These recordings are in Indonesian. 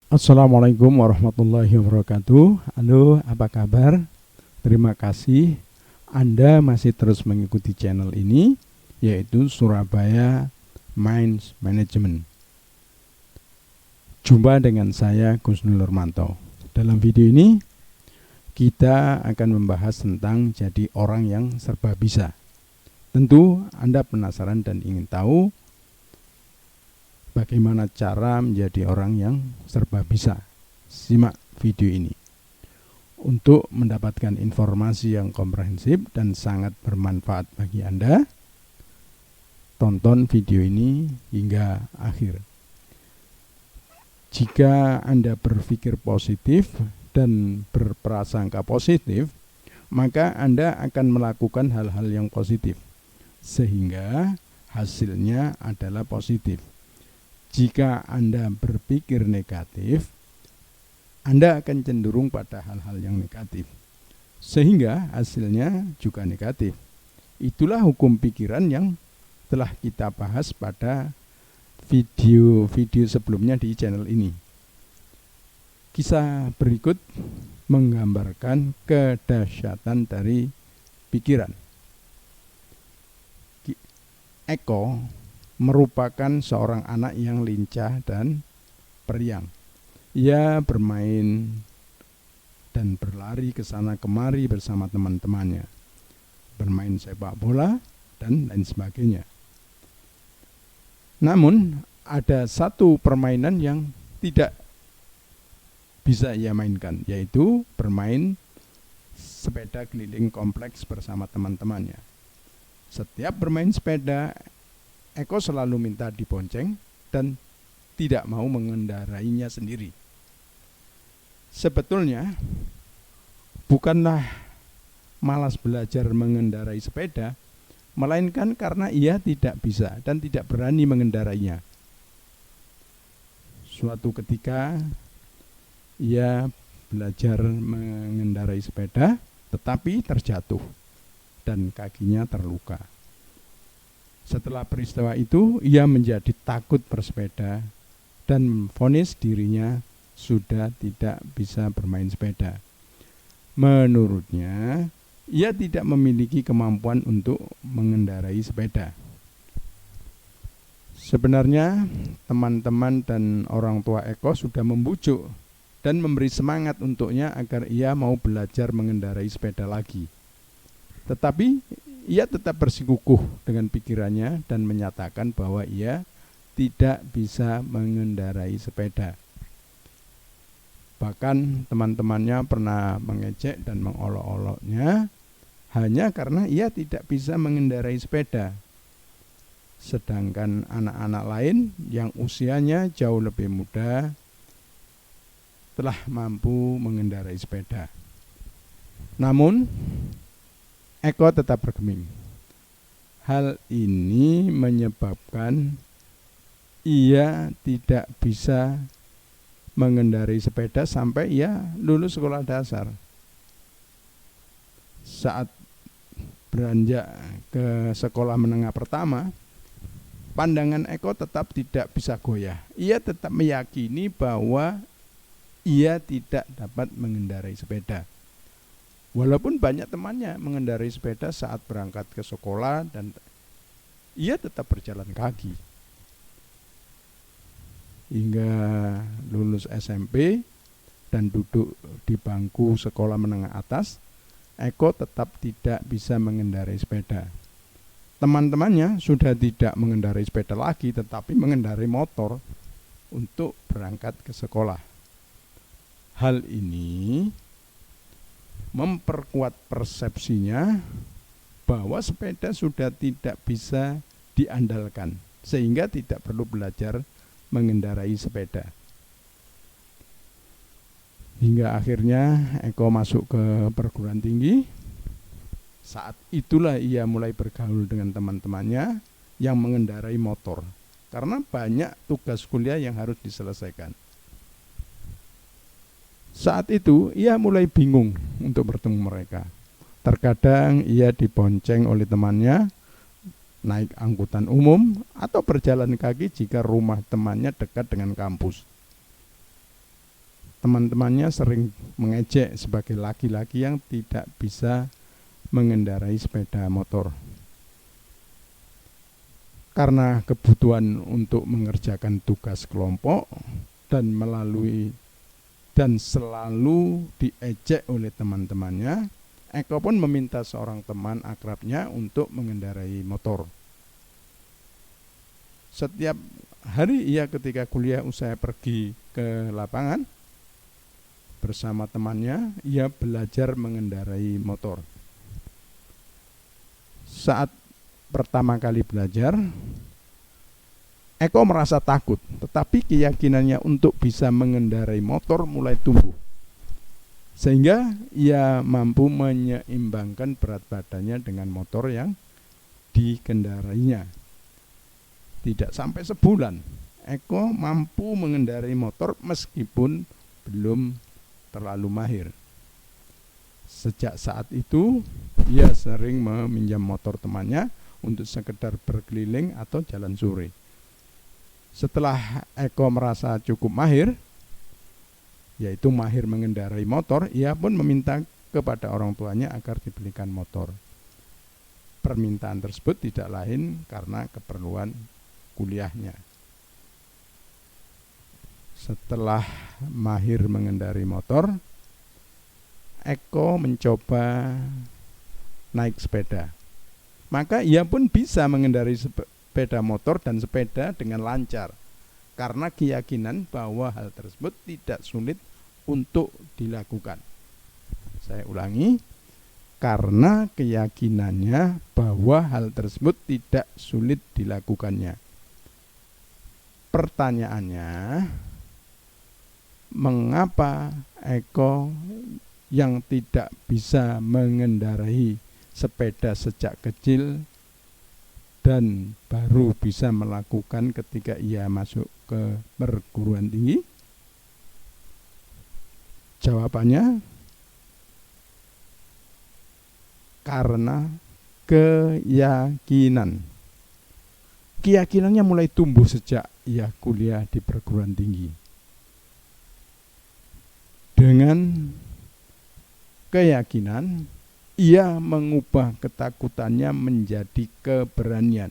Assalamualaikum warahmatullahi wabarakatuh. Halo, apa kabar? Terima kasih Anda masih terus mengikuti channel ini, yaitu Surabaya Minds Management. Jumpa dengan saya Gusnul Nurmanto. Dalam video ini kita akan membahas tentang jadi orang yang serba bisa. Tentu Anda penasaran dan ingin tahu bagaimana cara menjadi orang yang serba bisa. Simak video ini. Untuk mendapatkan informasi yang komprehensif dan sangat bermanfaat bagi Anda, tonton video ini hingga akhir. Jika Anda berpikir positif dan berprasangka positif, maka Anda akan melakukan hal-hal yang positif, sehingga hasilnya adalah positif. Jika Anda berpikir negatif, Anda akan cenderung pada hal-hal yang negatif, sehingga hasilnya juga negatif. Itulah hukum pikiran yang telah kita bahas pada video-video sebelumnya di channel ini. Kisah berikut menggambarkan kedahsyatan dari pikiran. Eko merupakan seorang anak yang lincah dan periang. Ia bermain dan berlari ke sana kemari bersama teman-temannya, bermain sepak bola dan lain sebagainya. Namun ada satu permainan yang tidak bisa ia mainkan, yaitu bermain sepeda keliling kompleks bersama teman-temannya. Setiap bermain sepeda, Eko selalu minta dibonceng dan tidak mau mengendarainya sendiri. Sebetulnya bukanlah malas belajar mengendarai sepeda, melainkan karena ia tidak bisa dan tidak berani mengendarainya. Suatu ketika ia belajar mengendarai sepeda, tetapi terjatuh dan kakinya terluka. Setelah peristiwa itu, ia menjadi takut bersepeda dan memvonis dirinya sudah tidak bisa bermain sepeda. Menurutnya, ia tidak memiliki kemampuan untuk mengendarai sepeda. Sebenarnya, teman-teman dan orang tua Eko sudah membujuk dan memberi semangat untuknya agar ia mau belajar mengendarai sepeda lagi. Tetapi ia tetap bersikukuh dengan pikirannya dan menyatakan bahwa ia tidak bisa mengendarai sepeda. Bahkan teman-temannya pernah mengejek dan mengolok-oloknya hanya karena ia tidak bisa mengendarai sepeda. Sedangkan anak-anak lain yang usianya jauh lebih muda telah mampu mengendarai sepeda. Namun Eko tetap bergeming. Hal ini menyebabkan ia tidak bisa mengendarai sepeda sampai ia lulus sekolah dasar. Saat beranjak ke sekolah menengah pertama, pandangan Eko tetap tidak bisa goyah. Ia tetap meyakini bahwa ia tidak dapat mengendarai sepeda. Walaupun banyak temannya mengendarai sepeda saat berangkat ke sekolah dan ia tetap berjalan kaki. Hingga lulus SMP dan duduk di bangku sekolah menengah atas, Eko tetap tidak bisa mengendarai sepeda. Teman-temannya sudah tidak mengendarai sepeda lagi, tetapi mengendarai motor untuk berangkat ke sekolah. Hal ini memperkuat persepsinya bahwa sepeda sudah tidak bisa diandalkan, sehingga tidak perlu belajar mengendarai sepeda. Hingga akhirnya Eko masuk ke perguruan tinggi. Saat itulah ia mulai bergaul dengan teman-temannya yang mengendarai motor, karena banyak tugas kuliah yang harus diselesaikan. Saat itu ia mulai bingung untuk bertemu mereka. Terkadang ia dibonceng oleh temannya, naik angkutan umum, atau berjalan kaki jika rumah temannya dekat dengan kampus. teman-temannya sering mengejek sebagai laki-laki yang tidak bisa mengendarai sepeda motor. Karena kebutuhan untuk mengerjakan tugas kelompok dan selalu diejek oleh teman-temannya, Eko pun meminta seorang teman akrabnya untuk mengendarai motor. Setiap hari ia ketika kuliah usai pergi ke lapangan bersama temannya, ia belajar mengendarai motor. Saat pertama kali belajar, Eko merasa takut, tetapi keyakinannya untuk bisa mengendarai motor mulai tumbuh. Sehingga ia mampu menyeimbangkan berat badannya dengan motor yang dikendarainya. Tidak sampai sebulan, Eko mampu mengendarai motor meskipun belum terlalu mahir. Sejak saat itu, ia sering meminjam motor temannya untuk sekedar berkeliling atau jalan sore. Setelah Eko merasa cukup mahir, yaitu mahir mengendarai motor, ia pun meminta kepada orang tuanya agar dibelikan motor. Permintaan tersebut tidak lain karena keperluan kuliahnya. Setelah mahir mengendarai motor, Eko mencoba naik sepeda. Maka ia pun bisa mengendarai sepeda motor dan sepeda dengan lancar, karena keyakinan bahwa hal tersebut tidak sulit untuk dilakukan. Saya ulangi, karena keyakinannya bahwa hal tersebut tidak sulit dilakukannya. Pertanyaannya, mengapa Eko yang tidak bisa mengendarai sepeda sejak kecil dan baru bisa melakukan ketika ia masuk ke perguruan tinggi? Jawabannya, karena keyakinan. Keyakinannya mulai tumbuh sejak ia kuliah di perguruan tinggi. Dengan keyakinan, ia mengubah ketakutannya menjadi keberanian.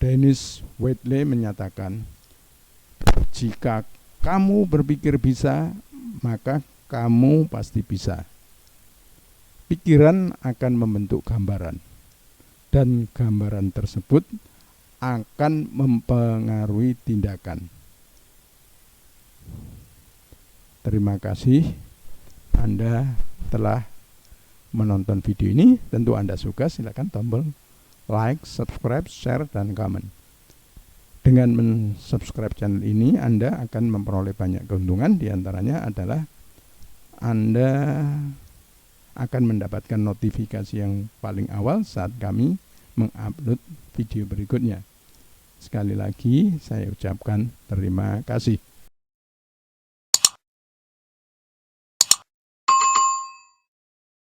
Dennis Waitley menyatakan, jika kamu berpikir bisa, maka kamu pasti bisa. Pikiran akan membentuk gambaran, dan gambaran tersebut akan mempengaruhi tindakan. Terima kasih Anda telah menonton video ini. Tentu Anda suka, silakan tombol like, subscribe, share, dan komen. Dengan men-subscribe channel ini, Anda akan memperoleh banyak keuntungan. Di antaranya adalah Anda akan mendapatkan notifikasi yang paling awal saat kami mengupload video berikutnya. Sekali lagi saya ucapkan terima kasih.